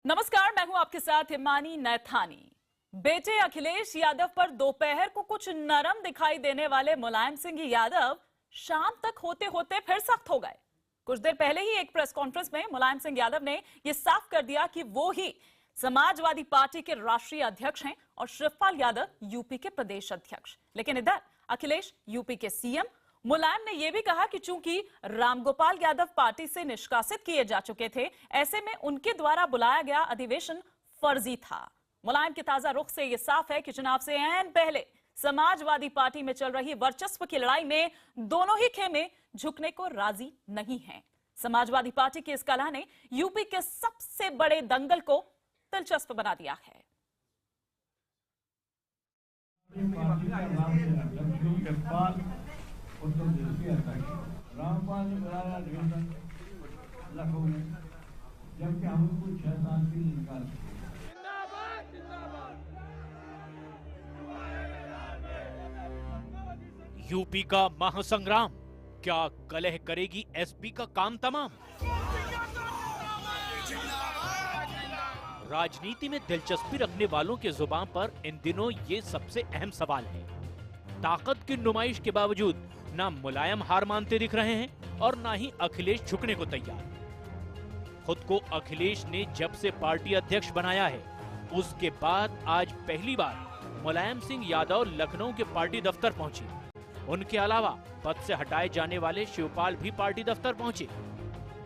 नमस्कार, मैं हूं आपके साथ हिमानी नैथानी। बेटे अखिलेश यादव पर दोपहर को कुछ नरम दिखाई देने वाले मुलायम सिंह यादव शाम तक होते होते फिर सख्त हो गए। कुछ देर पहले ही एक प्रेस कॉन्फ्रेंस में मुलायम सिंह यादव ने यह साफ कर दिया कि वो ही समाजवादी पार्टी के राष्ट्रीय अध्यक्ष हैं और शिवपाल यादव यूपी के प्रदेश अध्यक्ष। लेकिन इधर अखिलेश यूपी के सीएम। मुलायम ने यह भी कहा कि चूंकि रामगोपाल यादव पार्टी से निष्कासित किए जा चुके थे, ऐसे में उनके द्वारा बुलाया गया अधिवेशन फर्जी था। मुलायम के ताजा रुख से यह साफ है कि चुनाव से ऐन पहले समाजवादी पार्टी में चल रही वर्चस्व की लड़ाई में दोनों ही खेमे झुकने को राजी नहीं हैं। समाजवादी पार्टी की इस कलह ने यूपी के सबसे बड़े दंगल को दिलचस्प बना दिया है। रामपाल ने बनाया अधिवेशन लखनऊ में, जबकि हम उनको 6 साल के लिए निकाल सके। यूपी का महासंग्राम, क्या कलह करेगी एसपी का काम तमाम? राजनीति में दिलचस्पी रखने वालों के जुबान पर इन दिनों ये सबसे अहम सवाल है। ताकत की नुमाइश के बावजूद ना मुलायम हार मानते दिख रहे हैं और ना ही अखिलेश झुकने को तैयार। खुद को अखिलेश ने जब से पार्टी अध्यक्ष बनाया है, उसके बाद आज पहली बार मुलायम सिंह यादव लखनऊ के पार्टी दफ्तर पहुंचे। उनके अलावा पद से हटाए जाने वाले शिवपाल भी पार्टी दफ्तर पहुंचे।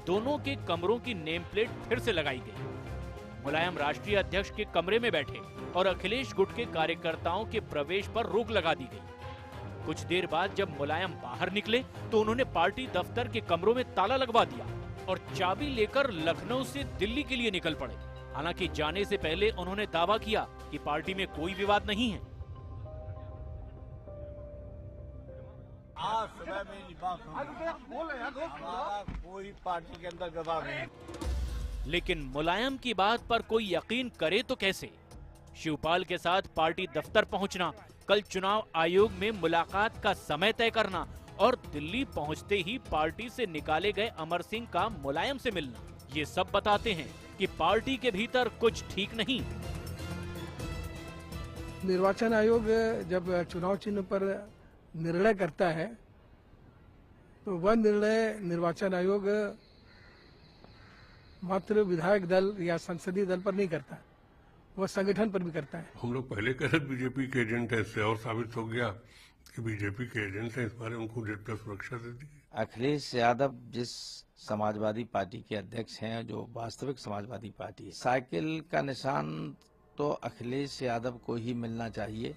दोनों के कमरों की नेम प्लेट फिर से लगाई गई। मुलायम राष्ट्रीय अध्यक्ष के कमरे में बैठे और अखिलेश गुट के कार्यकर्ताओं के प्रवेश पर रोक लगा दी गई। कुछ देर बाद जब मुलायम बाहर निकले तो उन्होंने पार्टी दफ्तर के कमरों में ताला लगवा दिया और चाबी लेकर लखनऊ से दिल्ली के लिए निकल पड़े। हालांकि जाने से पहले उन्होंने दावा किया कि पार्टी में कोई विवाद नहीं है। आज सुबह में कोई पार्टी के अंदर विवाद नहीं। लेकिन मुलायम की बात पर कोई यकीन करे तो कैसे? शिवपाल के साथ पार्टी दफ्तर पहुंचना, कल चुनाव आयोग में मुलाकात का समय तय करना और दिल्ली पहुंचते ही पार्टी से निकाले गए अमर सिंह का मुलायम से मिलना, ये सब बताते हैं कि पार्टी के भीतर कुछ ठीक नहीं। निर्वाचन आयोग जब चुनाव चिन्ह पर निर्णय करता है तो वह निर्णय निर्वाचन आयोग मात्र विधायक दल या संसदीय दल पर नहीं करता, वह संगठन पर भी करता है। हम लोग पहले कह रहे बीजेपी के एजेंट है, इससे और साबित हो गया कि बीजेपी के एजेंट है। इस बारे उनको डेढ़ सुरक्षा दे दी। अखिलेश यादव जिस समाजवादी पार्टी के अध्यक्ष हैं, जो वास्तविक समाजवादी पार्टी है, साइकिल का निशान तो अखिलेश यादव को ही मिलना चाहिए।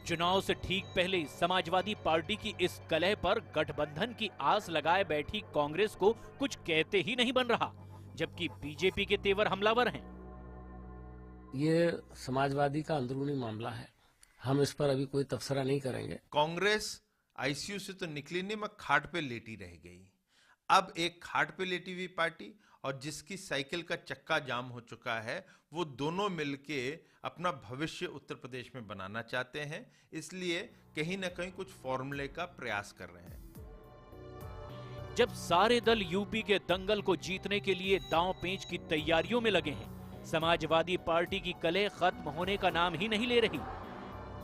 चुनाव से ठीक पहले समाजवादी पार्टी की इस कलह पर गठबंधन की आस लगाए बैठी कांग्रेस को कुछ कहते ही नहीं बन रहा, जबकि बीजेपी के तेवर हमलावर हैं। ये समाजवादी का अंदरूनी मामला है, हम इस पर अभी कोई तबसरा नहीं करेंगे। कांग्रेस आईसीयू से तो निकली नहीं, मैं खाट पे लेटी रह गई। अब एक खाट पे लेटी हुई पार्टी और जिसकी साइकिल का चक्का जाम हो चुका है, वो दोनों मिलके अपना भविष्य उत्तर प्रदेश में बनाना चाहते हैं, इसलिए कहीं ना कहीं कुछ फॉर्मूले का प्रयास कर रहे हैं। जब सारे दल यूपी के दंगल को जीतने के लिए दांव पेंच की तैयारियों में लगे हैं, समाजवादी पार्टी की कलह खत्म होने का नाम ही नहीं ले रही।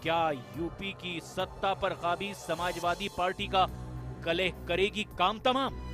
क्या यूपी की सत्ता पर काबिज समाजवादी पार्टी का कलह करेगी काम तमाम?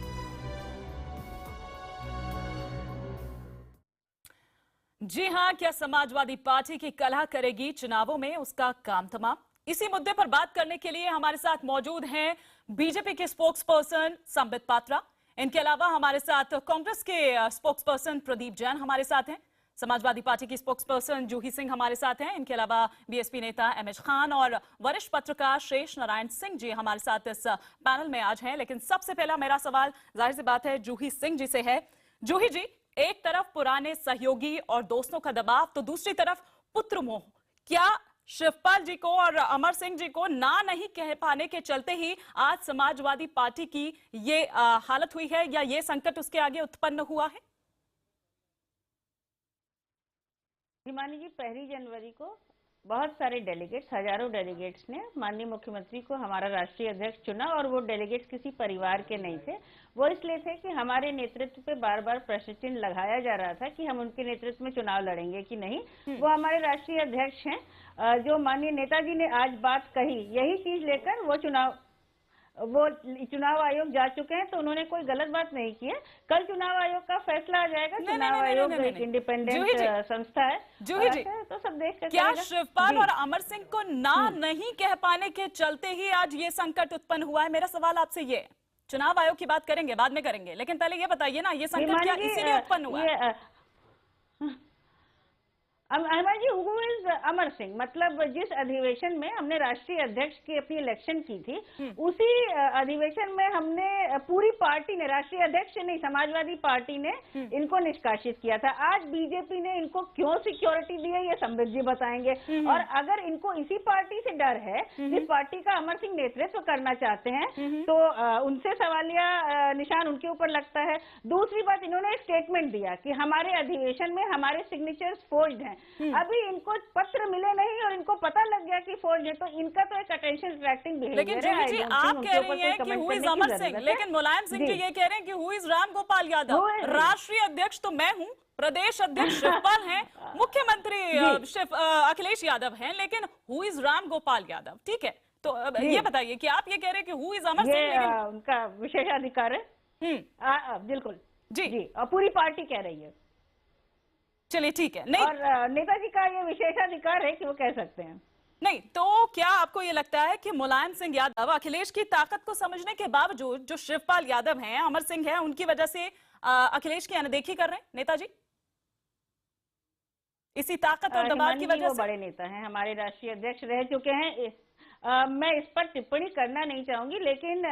जी हां, क्या समाजवादी पार्टी की कलह करेगी चुनावों में उसका काम तमाम? इसी मुद्दे पर बात करने के लिए हमारे साथ मौजूद हैं बीजेपी के स्पोक्स पर्सन संबित पात्रा। इनके अलावा हमारे साथ कांग्रेस के स्पोक्स पर्सन प्रदीप जैन हमारे साथ हैं, समाजवादी पार्टी की स्पोक्स पर्सन जूही सिंह हमारे साथ हैं, इनके अलावा बीएसपी नेता एमएच खान और वरिष्ठ पत्रकार शेष नारायण सिंह जी हमारे साथ इस पैनल में आज हैं। लेकिन सबसे पहला मेरा सवाल जाहिर सी बात है जूही सिंह जी से है। जूही जी, एक तरफ पुराने सहयोगी और दोस्तों का दबाव तो दूसरी तरफ पुत्र मोह, क्या शिवपाल जी को और अमर सिंह जी को ना नहीं कह पाने के चलते ही आज समाजवादी पार्टी की ये हालत हुई है या ये संकट उसके आगे उत्पन्न हुआ है? मान लीजिए 1 जनवरी को बहुत सारे डेलीगेट्स, हजारों डेलीगेट्स ने माननीय मुख्यमंत्री को हमारा राष्ट्रीय अध्यक्ष चुना, और वो डेलीगेट्स किसी परिवार के नहीं थे। वो इसलिए थे कि हमारे नेतृत्व पे बार बार प्रश्न चिन्ह लगाया जा रहा था कि हम उनके नेतृत्व में चुनाव लड़ेंगे कि नहीं। वो हमारे राष्ट्रीय अध्यक्ष हैं। जो माननीय नेताजी ने आज बात कही, यही चीज लेकर वो चुनाव आयोग जा चुके हैं, तो उन्होंने कोई गलत बात नहीं की है। कल चुनाव आयोग का फैसला आ जाएगा। चुनाव आयोग एक इंडिपेंडेंट संस्था है, जूही जी, तो सब देख कर क्या शिवपाल और अमर सिंह को ना नहीं कह पाने के चलते ही आज ये संकट उत्पन्न हुआ है? मेरा सवाल आपसे ये, चुनाव आयोग की बात करेंगे, बाद में करेंगे, लेकिन पहले ये बताइए ना, ये संकट क्या इसीलिए उत्पन्न हुआ है? अहमद जी, हु इज अमर सिंह, मतलब जिस अधिवेशन में हमने राष्ट्रीय अध्यक्ष की अपनी इलेक्शन की थी, उसी अधिवेशन में हमने पूरी पार्टी ने, राष्ट्रीय अध्यक्ष नहीं समाजवादी पार्टी ने इनको निष्कासित किया था। आज बीजेपी ने इनको क्यों सिक्योरिटी दी है, ये संबित जी बताएंगे। और अगर इनको इसी पार्टी से डर है, जिस पार्टी का अमर सिंह नेतृत्व करना चाहते हैं, तो उनसे सवालिया निशान उनके ऊपर लगता है। दूसरी बात, इन्होंने स्टेटमेंट दिया कि हमारे अधिवेशन में हमारे सिग्नेचर्स फोर्ज्ड हैं। अभी इनको पत्र मिले नहीं और इनको पता लग गया कि फोर्ज है, तो इनका तो एक अटेंशन अट्रैक्टिंग बिहेवियर है। लेकिन जी, आप कह रही हैं कि हु इज अमर सिंह, लेकिन मुलायम सिंह जी ये कह रहे हैं कि हु इज राम गोपाल यादव। राष्ट्रीय अध्यक्ष तो मैं हूँ, प्रदेश अध्यक्ष शिवपाल हैं, मुख्यमंत्री अखिलेश यादव हैं, लेकिन हु इज राम गोपाल यादव? ठीक है, तो ये बताइए कि आप ये कह रहे हैं कि हु इज अमर सिंह, उनका विशेषाधिकार है। बिल्कुल जी, और पूरी पार्टी कह रही है। चलिए ठीक है, नहीं, और नेताजी का ये विशेषाधिकार है कि वो कह सकते हैं। नहीं तो क्या आपको ये लगता है कि मुलायम सिंह यादव अखिलेश की ताकत को समझने के बावजूद, जो शिवपाल यादव हैं, अमर सिंह है, उनकी वजह से अखिलेश की अनदेखी कर रहे हैं नेताजी? इसी ताकत और दबाव की वजह से? वो बड़े नेता हैं, हमारे राष्ट्रीय अध्यक्ष रह चुके हैं। मैं इस पर टिप्पणी करना नहीं चाहूंगी, लेकिन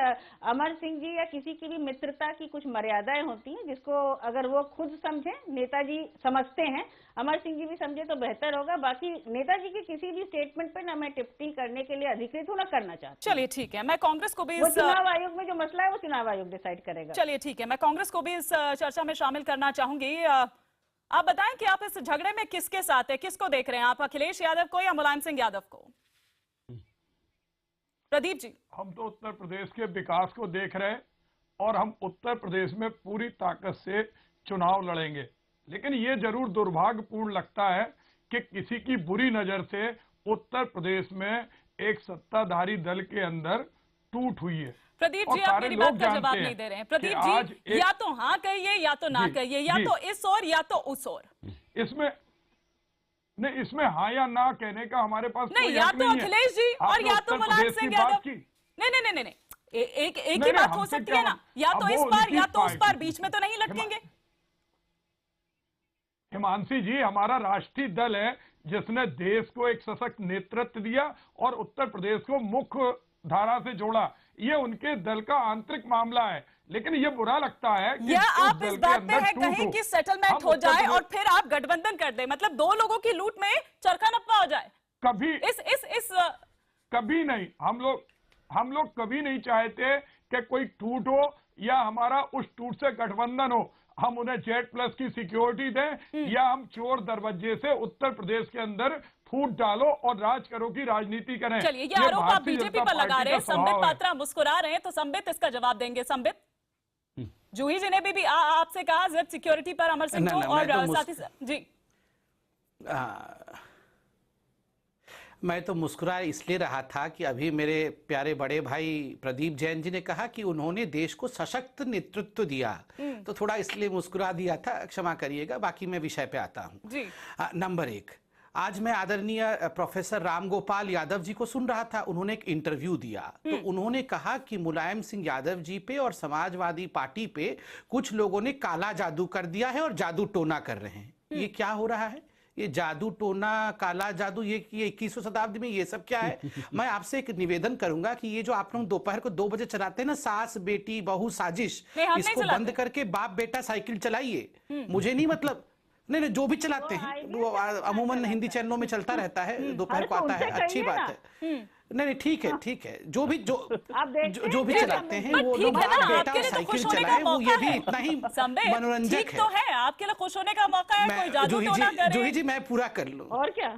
अमर सिंह जी या किसी की भी मित्रता की कुछ मर्यादाएं होती हैं, जिसको अगर वो खुद समझे, नेताजी समझते हैं, अमर सिंह जी भी समझे तो बेहतर होगा। बाकी नेताजी के किसी भी स्टेटमेंट पर ना मैं टिप्पणी करने के लिए अधिकृत हूँ, ना करना चाहती। चलिए ठीक है, मैं कांग्रेस को भी वो चुनाव आयोग में जो मसला है वो चुनाव आयोग डिसाइड करेगा। चलिए ठीक है, मैं कांग्रेस को भी इस चर्चा में शामिल करना चाहूंगी। आप बताएं कि आप इस झगड़े में किसके साथ है, किसको देख रहे हैं आप, अखिलेश यादव को या मुलायम सिंह यादव को? प्रदीप जी। हम तो उत्तर प्रदेश के विकास को देख रहे हैं और हम उत्तर प्रदेश में पूरी ताकत से चुनाव लड़ेंगे, लेकिन ये जरूर दुर्भाग्यपूर्ण लगता है कि किसी की बुरी नजर से उत्तर प्रदेश में एक सत्ताधारी दल के अंदर टूट हुई है। प्रदीप जी, आप मेरी बात का जवाब नहीं दे रहे हैं। प्रदीप जी, या तो हाँ कहिए या तो ना कहिए, या तो इस ओर या तो उस ओर। इसमें हाँ या ना कहने का हमारे पास नहीं, या तो अखिलेश जी और या तो मुलायम सिंह यादव। नहीं, एक ही बात हो सकती है ना, या तो इस पार या तो उस पार, बीच में तो नहीं लटकेंगे। हिमांशी जी, हमारा राष्ट्रीय दल है जिसने देश को एक सशक्त नेतृत्व दिया और उत्तर प्रदेश को मुख्य धारा से जोड़ा। ये उनके दल का आंतरिक मामला है, लेकिन ये बुरा लगता है कि या आप इस बात पे है कहीं कि सेटलमेंट हो जाए और फिर आप गठबंधन कर दे, मतलब दो लोगों की लूट में चरखा नप्पा हो जाए। कभी इस कभी नहीं, हम लोग कभी नहीं चाहते कि कोई टूट हो या हमारा उस टूट से गठबंधन हो। हम उन्हें Z+ की सिक्योरिटी दें या हम चोर दरवाजे से उत्तर प्रदेश के अंदर फूट डालो और राज करो की राजनीति करें। चलिए, ये आरोप आप बीजेपी पर लगा रहे हैं। संबित पात्रा मुस्कुरा रहे हैं, तो संबित इसका जवाब देंगे। संबित, जूही जी ने भी आपसे कहा जेड सिक्योरिटी पर अमर सिंह को, और साथ ही जी मैं तो मुस्कुरा इसलिए रहा था कि अभी मेरे प्यारे बड़े भाई प्रदीप जैन जी ने कहा कि उन्होंने देश को सशक्त नेतृत्व दिया, तो थोड़ा इसलिए मुस्कुरा दिया था, क्षमा करिएगा। बाकी मैं विषय पे आता हूँ। नंबर 1, आज मैं आदरणीय प्रोफेसर राम गोपाल यादव जी को सुन रहा था। उन्होंने एक इंटरव्यू दिया, तो उन्होंने कहा कि मुलायम सिंह यादव जी पे और समाजवादी पार्टी पे कुछ लोगों ने काला जादू कर दिया है और जादू टोना कर रहे हैं। ये क्या हो रहा है? ये जादू टोना, काला जादू, ये 21वीं शताब्दी में ये सब क्या है? मैं आपसे एक निवेदन करूंगा कि ये जो आप लोग दोपहर को 2 बजे चलाते हैं ना, सास बेटी बहू साजिश, इसको बंद करके बाप बेटा साइकिल चलाइए। मुझे नहीं मतलब, नहीं जो भी चलाते हैं वो अमूमन हिंदी चैनलों में चलता रहता है, दोपहर को आता है, अच्छी बात है। नहीं ठीक है, जो भी चलाते हैं वो लोग बाप बेटा और साइकिल चलाएं, वो ये भी इतना ही मनोरंजक तो है। आपके लिए खुश होने का मौका है, कोई जादू टोना करे। जूही जी, मैं पूरा कर लूं और क्या।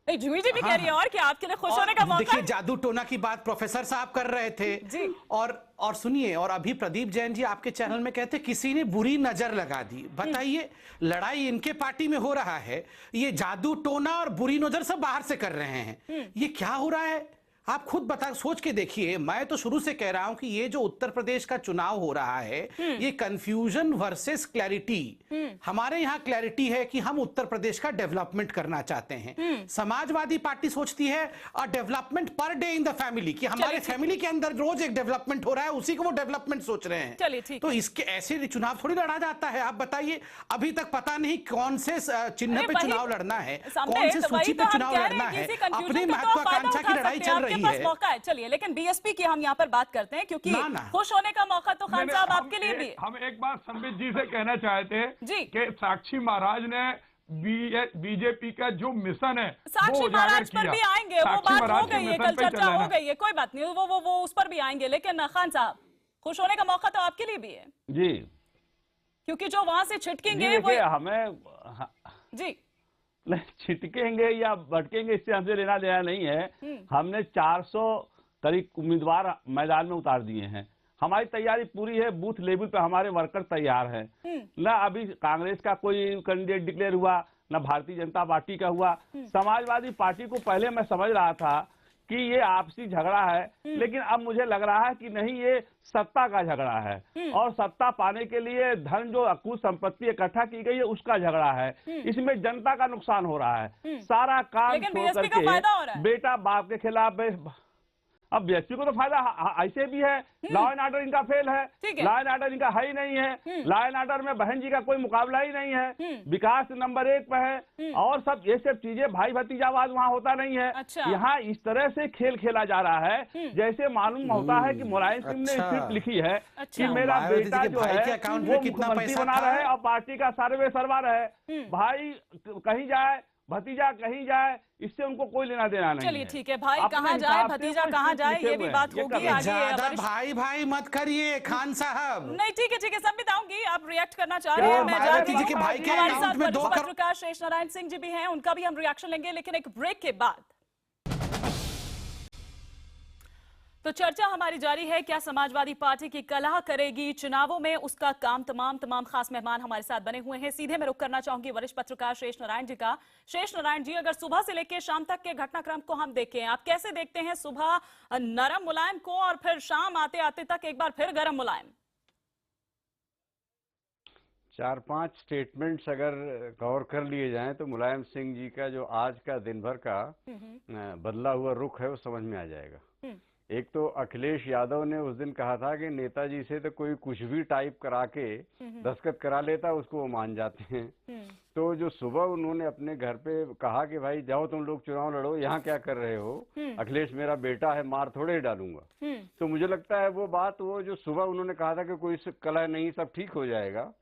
जूही जी भी कह रही है और क्या आपके लिए खुश होने का मौका देखिए है? जादू टोना की बात प्रोफेसर साहब कर रहे थे जी। और सुनिए, और अभी प्रदीप जैन जी आपके चैनल में कहते किसी ने बुरी नजर लगा दी। बताइए, लड़ाई इनके पार्टी में हो रहा है, ये जादू टोना और बुरी नजर सब बाहर से कर रहे हैं। ये क्या हो रहा है आप खुद बता, सोच के देखिए। मैं तो शुरू से कह रहा हूं कि ये जो उत्तर प्रदेश का चुनाव हो रहा है, ये कंफ्यूजन वर्सेस क्लैरिटी। हमारे यहाँ क्लैरिटी है कि हम उत्तर प्रदेश का डेवलपमेंट करना चाहते हैं। समाजवादी पार्टी सोचती है और development per day in the family, कि हमारे फैमिली के अंदर रोज एक डेवलपमेंट हो रहा है, उसी को वो डेवलपमेंट सोच रहे हैं। चलिए ठीक तो इसके ऐसे चुनाव थोड़ी लड़ा जाता है। आप बताइए, अभी तक पता नहीं कौन से चिन्ह पे चुनाव लड़ना है, कौन से सूची पे चुनाव लड़ना है। अपनी महत्वाकांक्षा की लड़ाई चल रही पास मौका है। चलिए, लेकिन बीएसपी की हम यहाँ पर बात करते हैं, क्योंकि खुश होने का मौका तो खान साहब आपके लिए भी है। हम एक बात संबित जी से कहना चाहते हैं जी कि साक्षी महाराज ने बीजेपी का जो मिशन है, साक्षी महाराज पर भी आएंगे, वो बात हो गई है, कल चर्चा हो गई है, कोई बात नहीं, वो उस पर भी आएंगे। लेकिन खान साहब, खुश होने का मौका तो आपके लिए भी है जी, क्योंकि जो वहां से छिटकेंगे वो हमें जी नहीं, छिटकेंगे या भटकेंगे इससे हमसे लेना देना नहीं है। हमने 400 करीब उम्मीदवार मैदान में उतार दिए हैं। हमारी तैयारी पूरी है, बूथ लेवल पे हमारे वर्कर तैयार हैं। ना अभी कांग्रेस का कोई कैंडिडेट डिक्लेयर हुआ, ना भारतीय जनता पार्टी का हुआ। समाजवादी पार्टी को पहले मैं समझ रहा था कि ये आपसी झगड़ा है, लेकिन अब मुझे लग रहा है कि नहीं, ये सत्ता का झगड़ा है और सत्ता पाने के लिए धन जो अकुल संपत्ति इकट्ठा की गई है उसका झगड़ा है। इसमें जनता का नुकसान हो रहा है। सारा काम छोड़ करके बेटा बाप के खिलाफ। अब बीएसपी को तो फायदा ऐसे भी है, लॉ एंड ऑर्डर इनका फेल है, लॉ एंड ऑर्डर इनका है ही नहीं है, लॉ एंड ऑर्डर में बहन जी का कोई मुकाबला ही नहीं है, विकास नंबर 1 पे है, और सब ये सब चीजें भाई भतीजावाद वहाँ होता नहीं है। यहाँ इस तरह से खेल खेला जा रहा है जैसे मालूम होता है कि मुलायम सिंह ने स्क्रिप्ट लिखी है कि मेरा बेटा जो है वो मुख्यमंत्री बना रहे और पार्टी का सर्वे सरवा रहे, भाई कहीं जाए भतीजा कहीं जाए, इससे उनको कोई लेना देना नहीं। चलिए ठीक है, भाई कहाँ जाए भतीजा कहाँ जाए ये भी बात होगी आगे। ज्यादा भाई भाई मत करिए खान साहब। नहीं ठीक है, संबित आऊंगी, आप रिएक्ट करना चाह रहे हैं, मैं जा रही हूं। भाई के अकाउंट में 2 करोड़ पत्रकार शेष नारायण सिंह जी भी हैं, उनका भी हम रिएक्शन लेंगे, लेकिन एक ब्रेक के बाद। तो चर्चा हमारी जारी है, क्या समाजवादी पार्टी की कलह करेगी चुनावों में, उसका काम तमाम खास मेहमान हमारे साथ बने हुए हैं। सीधे मैं रुख करना चाहूंगी वरिष्ठ पत्रकार शेष नारायण जी का। शेष नारायण जी, अगर सुबह से लेकर शाम तक के घटनाक्रम को हम देखें, आप कैसे देखते हैं सुबह नरम मुलायम को और फिर शाम आते आते तक एक बार फिर गरम मुलायम? 4-5 स्टेटमेंट्स अगर गौर कर लिए जाएं तो मुलायम सिंह जी का जो आज का दिन भर का बदला हुआ रुख है वो समझ में आ जाएगा। एक तो अखिलेश यादव ने उस दिन कहा था कि नेताजी से तो कोई कुछ भी टाइप करा के दस्तखत करा लेता, उसको वो मान जाते हैं। तो जो सुबह उन्होंने अपने घर पे कहा कि भाई जाओ तुम लोग चुनाव लड़ो, यहाँ क्या कर रहे हो, अखिलेश मेरा बेटा है, मार थोड़े ही डालूंगा। तो मुझे लगता है वो बात, वो जो सुबह उन्होंने कहा था कि कोई कलह नहीं, सब ठीक हो जाएगा,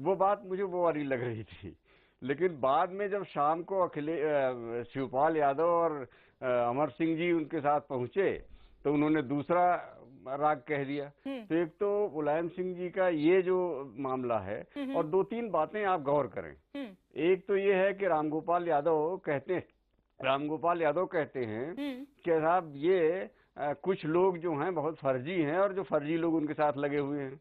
वो बात मुझे वो वाली लग रही थी। लेकिन बाद में जब शाम को अखिलेश शिवपाल यादव और अमर सिंह जी उनके साथ पहुंचे तो उन्होंने दूसरा राग कह दिया। तो एक तो मुलायम सिंह जी का ये जो मामला है, और 2-3 बातें आप गौर करें। एक तो ये है कि रामगोपाल यादव कहते हैं कि साहब ये कुछ लोग जो हैं बहुत फर्जी हैं और जो फर्जी लोग उनके साथ लगे हुए हैं।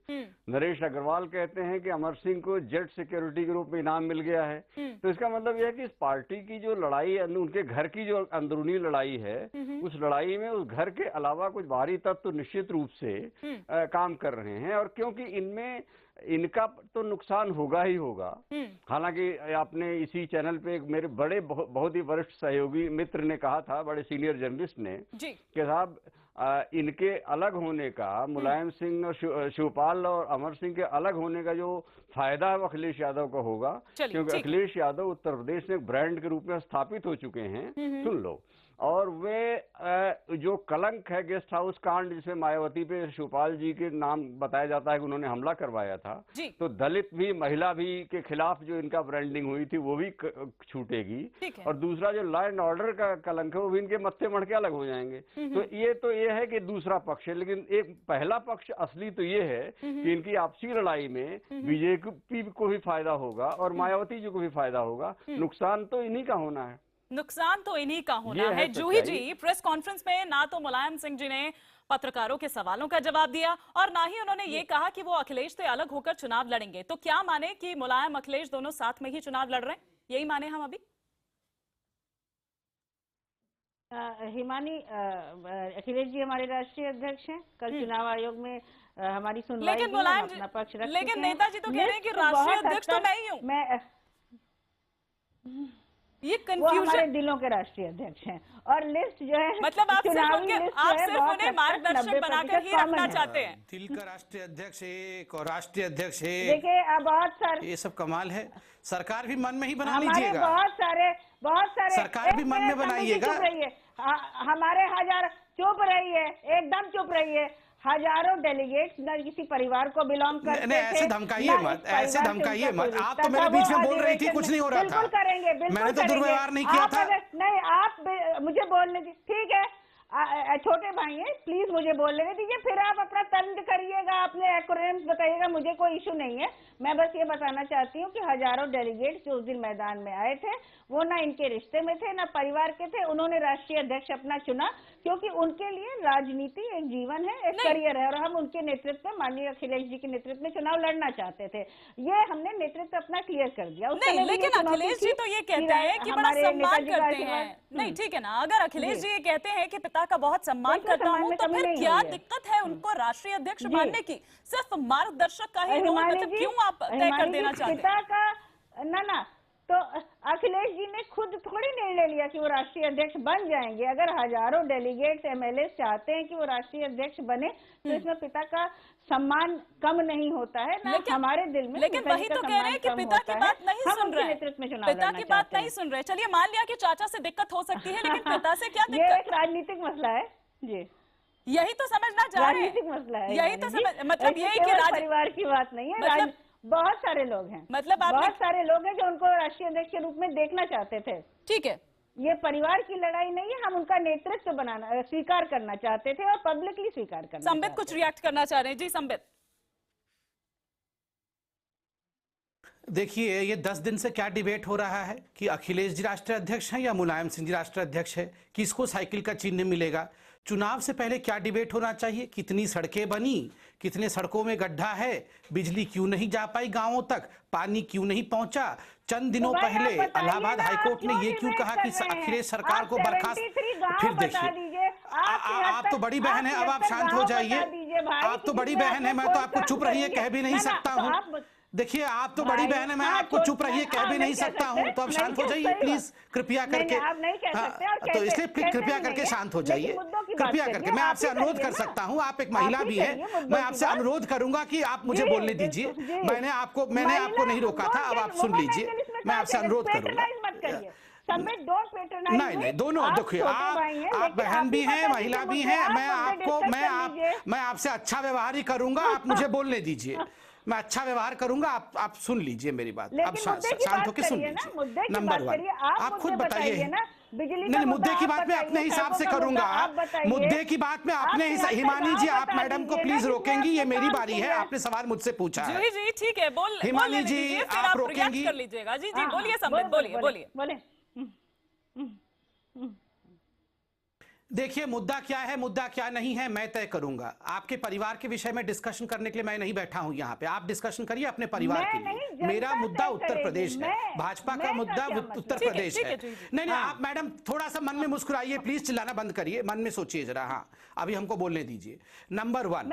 नरेश अग्रवाल कहते हैं कि अमर सिंह को जेट सिक्योरिटी के रूप में इनाम मिल गया है। तो इसका मतलब यह है कि इस पार्टी की जो लड़ाई है, उनके घर की जो अंदरूनी लड़ाई है, उस लड़ाई में उस घर के अलावा कुछ बाहरी तत्व तो निश्चित रूप से काम कर रहे हैं। और क्योंकि इनमें इनका तो नुकसान होगा ही होगा। हालांकि आपने इसी चैनल पे मेरे बड़े बहुत ही वरिष्ठ सहयोगी मित्र ने कहा था, बड़े सीनियर जर्नलिस्ट ने, कि साहब इनके अलग होने का, मुलायम सिंह और शिवपाल और अमर सिंह के अलग होने का जो फायदा है वो अखिलेश यादव का होगा, क्योंकि अखिलेश यादव उत्तर प्रदेश में ब्रांड के रूप में स्थापित हो चुके हैं। सुन लो, और वे जो कलंक है गेस्ट हाउस कांड, जिसमें मायावती पे शिवपाल जी के नाम बताया जाता है कि उन्होंने हमला करवाया था, तो दलित भी महिला भी के खिलाफ जो इनका ब्रांडिंग हुई थी वो भी छूटेगी। और दूसरा जो लॉ एंड ऑर्डर का कलंक है वो भी इनके मत्थे मढ़ के अलग हो जाएंगे। तो ये है कि दूसरा पक्ष है। लेकिन एक पहला पक्ष असली तो ये है कि इनकी आपसी लड़ाई में बीजेपी को भी फायदा होगा और मायावती जी को भी फायदा होगा। नुकसान तो इन्हीं का होना है। नुकसान तो इन्हीं का होना ये है। है जूही सच्चाई। जी प्रेस कॉन्फ्रेंस में ना तो मुलायम सिंह जी ने पत्रकारों के सवालों का जवाब दिया और ना ही उन्होंने ये कहा कि वो अखिलेश से अलग होकर चुनाव लड़ेंगे। तो क्या माने कि मुलायम अखिलेश दोनों साथ में ही चुनाव लड़ रहे हैं, यही माने हम अभी? हिमानी, अखिलेश जी हमारे राष्ट्रीय अध्यक्ष हैं। कल चुनाव आयोग में हमारी सुनवाई लेकिन हुई, हम मुलायम अपना पक्ष रख लेकिन चुके हैं। नेताजी तो कह रहे हैं कि लिस्ट राष्ट्रीय बहुत अध्यक्ष तो हद तक मैं ही हूँ। ये वो हमारे कंफ्यूजन, दिलों के राष्ट्रीय अध्यक्ष हैं और लिस्ट जो है मतलब आप सिर्फ चुनावी उनके लिस्ट आप जो है सिर्फ बहुत उन्हें हद तक मार्गदर्शक 90% बनाकर ही कॉमन रखना है। चाहते हैं। दिल का राष्ट्रीय अध्यक्ष एक और राष्ट्रीय अध्यक्ष एक, देखिए अब बहुत सारे ये सब कमाल है। सरकार भी मन में ही बना हमारे लीजिएगा। बहुत सारे सरकार भी मन में बनाइएगा। चुप रहिए, हमारे हजार चुप रहिए, एकदम चुप रहिए। हजारों डेलीगेट्स न किसी परिवार को बिलोंग करते नहीं, ऐसे थे, धमकाइए न मत, इस परिवार ऐसे से धमकाइए उनका मत। कोई आप रिश्ता तो मेरे था। बीच वो में बोल रही थी, अधिवेशन कुछ नहीं हो रहा था। बिल्कुल करेंगे, बिल्कुल मैंने तो करेंगे। दुर्व्यवहार नहीं किया आप था। नहीं, आप मुझे बोलने दीजिए, ठीक है। छोटे भाई हैं, प्लीज मुझे बोलने दीजिए, फिर आप अपना तर्क करिएगा, अपने एक्रोनिम्स बताइएगा, मुझे कोई इशू नहीं है। मैं बस ये बताना चाहती हूँ कि हजारों डेलीगेट्स जो उस दिन मैदान में आए थे वो ना इनके रिश्ते में थे ना परिवार के थे। उन्होंने राष्ट्रीय अध्यक्ष अपना चुना क्योंकि उनके लिए राजनीति एक जीवन है, एक करियर है और हम उनके नेतृत्व में, माननीय अखिलेश जी के नेतृत्व में चुनाव लड़ना चाहते थे। ये हमने नेतृत्व अपना क्लियर कर दिया। नहीं, लेकिन अखिलेश जी तो ये कहते हैं कि बड़ा सम्मान करते हैं। नहीं, ठीक है ना, अगर अखिलेश जी ये कहते हैं कि पिता का बहुत सम्मान करता हूँ, तो फिर क्या दिक्कत है उनको राष्ट्रीय अध्यक्ष मानने की? सिर्फ मार्गदर्शक का ही रोल, मतलब क्यों आप तय कर देना चाहते हैं? पिता का ना तो अखिलेश जी ने खुद थोड़ी निर्णय लिया कि वो राष्ट्रीय अध्यक्ष बन जाएंगे। अगर हजारों डेलीगेट्स एमएलए चाहते हैं कि वो राष्ट्रीय अध्यक्ष बने तो इसमें पिता का सम्मान कम नहीं होता है ना हमारे दिल में। लेकिन वही तो कह रहे हैं कि पिता की बात नहीं सुन रहे, पिता की बात नहीं सुन रहे। चलिए मान लिया कि चाचा से दिक्कत हो सकती है, लेकिन पिता से क्या दिक्कत? ये एक राजनीतिक मसला है जी, यही तो समझना चाह रहे हैं। राजनीतिक मसला है, यही तो मतलब ये कि परिवार की बात नहीं है, मतलब बहुत सारे लोग हैं, मतलब बहुत सारे लोग हैं जो उनको राष्ट्रीय अध्यक्ष के रूप में देखना चाहते थे। ठीक है, ये परिवार की लड़ाई नहीं है, हम उनका नेतृत्व बनाना स्वीकार करना चाहते थे और पब्लिकली स्वीकार करना। संबित कुछ रिएक्ट करना चाह रहे हैं? जी संबित। देखिए, ये 10 दिन से क्या डिबेट हो रहा है कि अखिलेश जी राष्ट्रीय अध्यक्ष हैं या मुलायम सिंह जी राष्ट्रीय अध्यक्ष है, किसको साइकिल का चिन्ह मिलेगा। चुनाव से पहले क्या डिबेट होना चाहिए, कितनी सड़कें बनी, कितने सड़कों में गड्ढा है, बिजली क्यों नहीं जा पाई गांवों तक, पानी क्यों नहीं पहुंचा। चंद दिनों पहले इलाहाबाद हाईकोर्ट ने ये क्यों कहा कि अखिलेश सरकार को बर्खास्त। फिर देखिए, आप तो बड़ी बहन है, अब आप शांत हो जाइए। आप तो बड़ी बहन है, मैं तो आपको चुप रहिए कह भी नहीं सकता हूँ। देखिए, आप तो बड़ी बहन है, मैं आपको चुप रहिए कह भी नहीं सकता हूँ, तो आप शांत हो जाइए प्लीज, कृपया करके। तो इसलिए कृपया करके शांत हो जाइए, कृपया करके। मैं आपसे अनुरोध कर सकता हूँ, आप एक महिला भी हैं, मैं आपसे अनुरोध करूंगा कि आप मुझे बोलने दीजिए। मैंने आपको नहीं रोका था, अब आप सुन लीजिए, मैं आपसे अनुरोध करूंगा। नहीं, दोनों देखिए, आप बहन भी हैं, महिला भी हैं। मैं आपसे अच्छा व्यवहार ही करूंगा, आप मुझे बोलने दीजिए। मैं अच्छा व्यवहार करूंगा, आप सुन लीजिए मेरी बात। अब शांत होकर सुन लीजिए। नंबर 1, आप खुद बताइए। नहीं, मुद्दे की बात मैं अपने हिसाब से करूंगा। मुद्दे की बात मैं अपने हिसाब। हिमानी जी, आप मैडम को प्लीज रोकेंगी, ये मेरी बारी है, आपने सवाल मुझसे पूछा है। जी ठीक है, बोल हिमानी जी, आप रोकेंगी? कर लीजिएगा। जी बोलिए संबित, बोलिए। देखिए, मुद्दा क्या है, मुद्दा क्या नहीं है, मैं तय करूंगा। आपके परिवार के विषय में डिस्कशन करने के लिए मैं नहीं बैठा हूं यहाँ पे। आप डिस्कशन करिए अपने परिवार के लिए। मेरा मुद्दा उत्तर प्रदेश है, भाजपा का मुद्दा उत्तर प्रदेश है। नहीं, आप मैडम थोड़ा सा मन में मुस्कुराइए प्लीज, चिल्लाना बंद करिए, मन में सोचिए जरा। हाँ, अभी हमको बोलने दीजिए। नंबर 1,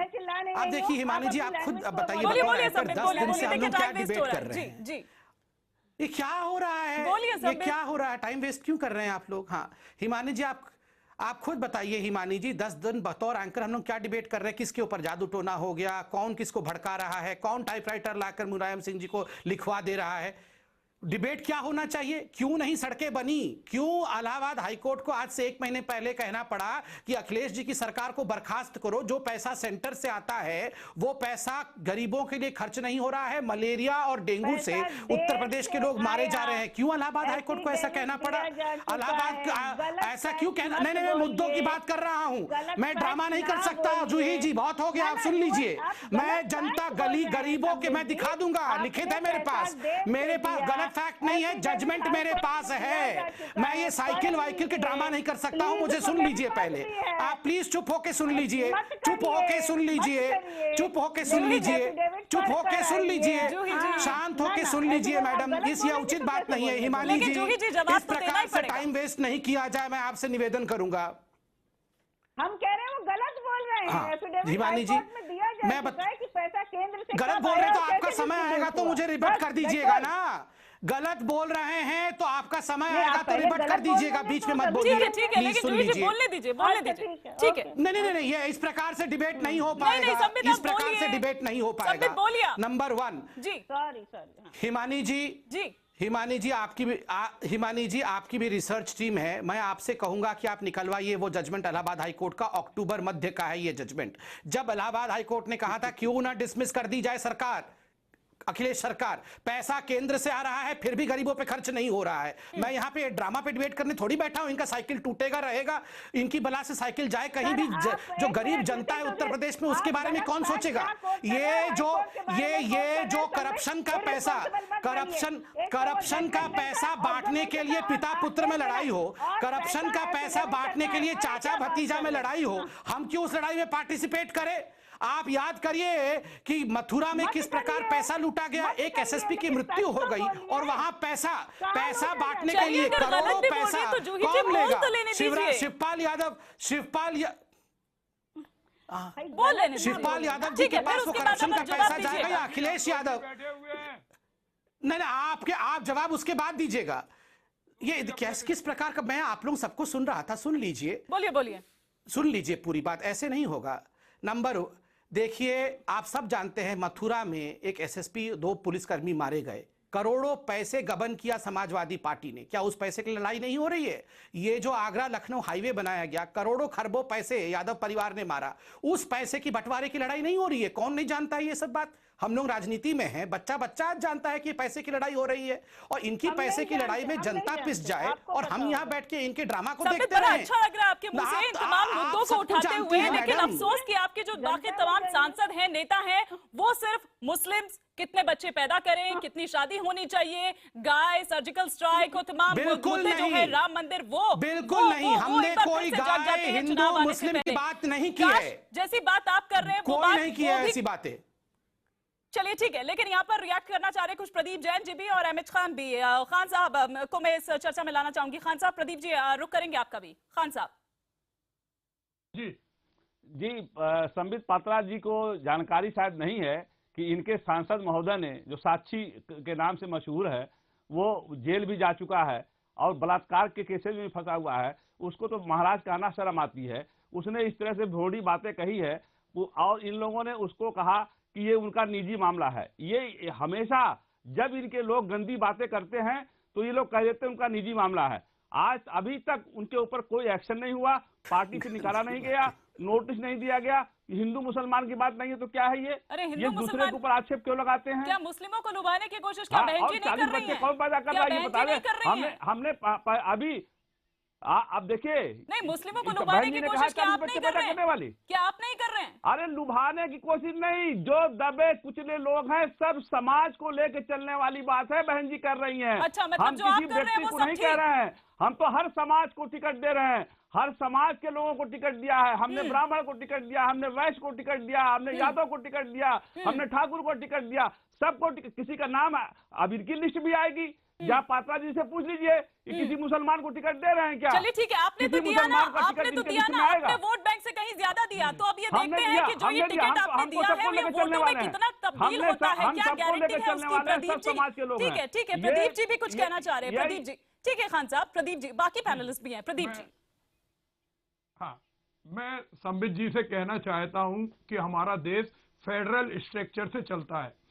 अब देखिए हिमानी जी, आप खुद बताइए, 10 दिन से हम लोग क्या डिबेट कर रहे हैं। ये क्या हो रहा है, ये क्या हो रहा है, टाइम वेस्ट क्यों कर रहे हैं आप लोग। हाँ हिमानी जी, आप खुद बताइए। हिमानी जी, 10 दिन बतौर एंकर हम लोग क्या डिबेट कर रहे हैं, किसके ऊपर जादू टोना हो गया, कौन किसको भड़का रहा है, कौन टाइपराइटर लाकर मुलायम सिंह जी को लिखवा दे रहा है। डिबेट क्या होना चाहिए, क्यों नहीं सड़कें बनी, क्यों इलाहाबाद हाईकोर्ट को आज से 1 महीने पहले कहना पड़ा कि अखिलेश जी की सरकार को बर्खास्त करो। जो पैसा सेंटर से आता है वो पैसा गरीबों के लिए खर्च नहीं हो रहा है। मलेरिया और डेंगू से उत्तर प्रदेश के लोग मारे जा रहे हैं, क्यों इलाहाबाद हाईकोर्ट को ऐसा कहना पड़ा। इलाहाबाद ऐसा क्यों कहना। नहीं, मैं मुद्दों की बात कर रहा हूं, मैं ड्रामा नहीं कर सकता। जूही जी, बहुत हो गया, आप सुन लीजिए। मैं जनता, गली, गरीबों के मैं दिखा दूंगा, लिखित है मेरे पास गलत फैक्ट नहीं है, जजमेंट मेरे पास है। मैं ये साइकिल वाइकिल के ड्रामा नहीं कर सकता हूं, मुझे सुन लीजिए पहले। आप प्लीज चुप होके सुन लीजिए, चुप होके सुन लीजिए, चुप होके सुन लीजिए, चुप होके सुन लीजिए, शांत होके सुन लीजिए मैडम। इस ये उचित बात नहीं है हिमानी जी, इस प्रकार से टाइम वेस्ट नहीं किया जाए, मैं आपसे निवेदन करूंगा। हम कह रहे हैं वो गलत बोल रहे हैं। हाँ, हिमानी जी, मैं कि पैसा केंद्र से गलत बोल रहे हैं तो आपका समय आएगा तो मुझे रिबट कर दीजिएगा ना। गलत बोल रहे हैं तो आपका समय आएगा तो रिबट कर दीजिएगा, बीच में मत बोलिए। ठीक है, लेकिन जूही जी बोलने दीजिए, बोलने दीजिए। ठीक है, नहीं, ये इस प्रकार से डिबेट नहीं हो पाएगा, इस प्रकार से डिबेट नहीं हो पाएगा। नंबर 1 जी, सॉरी हिमानी जी, हिमानी जी आपकी भी रिसर्च टीम है। मैं आपसे कहूंगा कि आप निकलवाइए वो जजमेंट इलाहाबाद हाईकोर्ट का, अक्टूबर मध्य का है ये जजमेंट। जब इलाहाबाद हाईकोर्ट ने कहा था क्यों ना डिसमिस कर दी जाए सरकार, अखिलेश सरकार, पैसा केंद्र से आ रहा है फिर भी गरीबों पे खर्च नहीं हो रहा है। मैं यहाँ पे ड्रामा पे डिबेट करने थोड़ी बैठा हूं। इनका साइकिल टूटेगा रहेगा, इनकी बला से साइकिल जाए कहीं भी, जो गरीब जनता है उत्तर प्रदेश में उसके बारे में कौन सोचेगा। ये जो करप्शन का पैसा, करप्शन का पैसा बांटने के लिए पिता पुत्र में लड़ाई हो, करप्शन का पैसा बांटने के लिए चाचा भतीजा में लड़ाई हो, हम क्यों उस लड़ाई में पार्टिसिपेट करें। आप याद करिए कि मथुरा में किस प्रकार पैसा लूटा गया, एक एसएसपी की मृत्यु हो गई और वहां पैसा बांटने के लिए करोड़ों पैसा कौन लेगा। शिवपाल यादव जी के पास वो करप्शन का पैसा जाएगा या अखिलेश यादव। नहीं, आप जवाब उसके बाद दीजिएगा। ये किस प्रकार का, मैं आप लोग सबको सुन रहा था, सुन लीजिए, बोलिए, सुन लीजिए पूरी बात, ऐसे नहीं होगा। नंबर देखिए, आप सब जानते हैं मथुरा में एक एसएसपी, 2 पुलिसकर्मी मारे गए, करोड़ों पैसे गबन किया समाजवादी पार्टी ने। क्या उस पैसे की लड़ाई नहीं हो रही है। ये जो आगरा लखनऊ हाईवे बनाया गया, करोड़ों खरबों पैसे यादव परिवार ने मारा, उस पैसे की बंटवारे की लड़ाई नहीं हो रही है। कौन नहीं जानता है ये सब बात। हम लोग राजनीति में हैं, बच्चा आज जानता है कि पैसे की लड़ाई हो रही है और इनकी पैसे की लड़ाई में जनता पिस जाए और हम यहाँ बैठ के इनके ड्रामा को देखते रहे। अच्छा लग रहा है आपके मुंह से इन तमाम मुद्दों को उठाते हुए, लेकिन अफसोस कि आपके जो बाकी तमाम सांसद हैं, नेता हैं, वो सिर्फ मुस्लिम कितने बच्चे पैदा करें, कितनी शादी होनी चाहिए, गाय, सर्जिकल स्ट्राइक, तमाम मुद्दे जो है, राम मंदिर, वो बिल्कुल नहीं। हमने कोई गाय, हिंदू, मुस्लिम की बात नहीं की है। जैसी बात आप कर रहे हैं वो कोई नहीं की है ऐसी बातें। चलिए ठीक है, लेकिन यहाँ पर रिएक्ट करना चाह रहे कुछ प्रदीप जैन जी भी और अहमद खान भी। खान साहब को मैं इस चर्चा में लाना चाहूंगी। खान साहब, प्रदीप जी रुक करेंगे आपका भी। खान साहब जी, संबित पात्रा जी को जानकारी शायद नहीं है कि इनके सांसद महोदय ने, जो साक्षी के नाम से मशहूर है, वो जेल भी जा चुका है और बलात्कार के केसेस में फंसा हुआ है। उसको तो महाराज कहना शर्म आती है। उसने इस तरह से भोड़ी बातें कही है और इन लोगों ने उसको कहा कि ये उनका निजी मामला है। ये हमेशा जब इनके लोग गंदी बातें करते हैं तो ये लोग कह देते हैं उनका निजी मामला है। आज अभी तक उनके ऊपर कोई एक्शन नहीं हुआ, पार्टी से निकाला नहीं गया, नोटिस नहीं दिया गया। हिंदू मुसलमान की बात नहीं है तो क्या है ये? ये दूसरे के ऊपर आक्षेप क्यों लगाते हैं? क्या मुस्लिमों को लुभाने की कोशिश क्या बहन जी नहीं कर रही हैं? कौन पैदा कर रहा है ये बता दें। हमने अभी अब देखिए, नहीं, मुस्लिमों को लुभाने की कोशिश क्या आप नहीं कर रहे हैं? क्या आप नहीं कर रहे हैं? अरे लुभाने की कोशिश नहीं, जो दबे कुचले लोग हैं सब समाज को लेके चलने वाली बात है बहन जी कर रही हैं। अच्छा, मतलब हम किसी व्यक्ति को नहीं कह रहे हैं, हम तो हर समाज को टिकट दे रहे हैं, हर समाज के लोगों को टिकट दिया है। हमने ब्राह्मण को टिकट दिया, हमने वैश्य को टिकट दिया, हमने यादव को टिकट दिया, हमने ठाकुर को टिकट दिया, सबको किसी का नाम अब इनकी लिस्ट भी आएगी। या पात्रा जी से पूछ लीजिए कि किसी मुसलमान को टिकट दे रहे हैं क्या? चलिए ठीक है, आपने तो दिया ना, आपने वोट बैंक से कहीं ज्यादा दिया। तो अब ये देखते हैं कि जो ये टिकट आपने दिया है ये वोटों में कितना तब्दील होता है, क्या गारंटी है उसकी? प्रदीप जी, ठीक है, प्रदीप जी भी कुछ कहना चाह रहे हैं। प्रदीप जी, ठीक है खान साहब, प्रदीप जी, बाकी पैनलिस्ट भी हैं। प्रदीप जी। हाँ, मैं संबित जी से कहना चाहता हूं कि हमारा देश फेडरल स्ट्रक्चर से चलता है।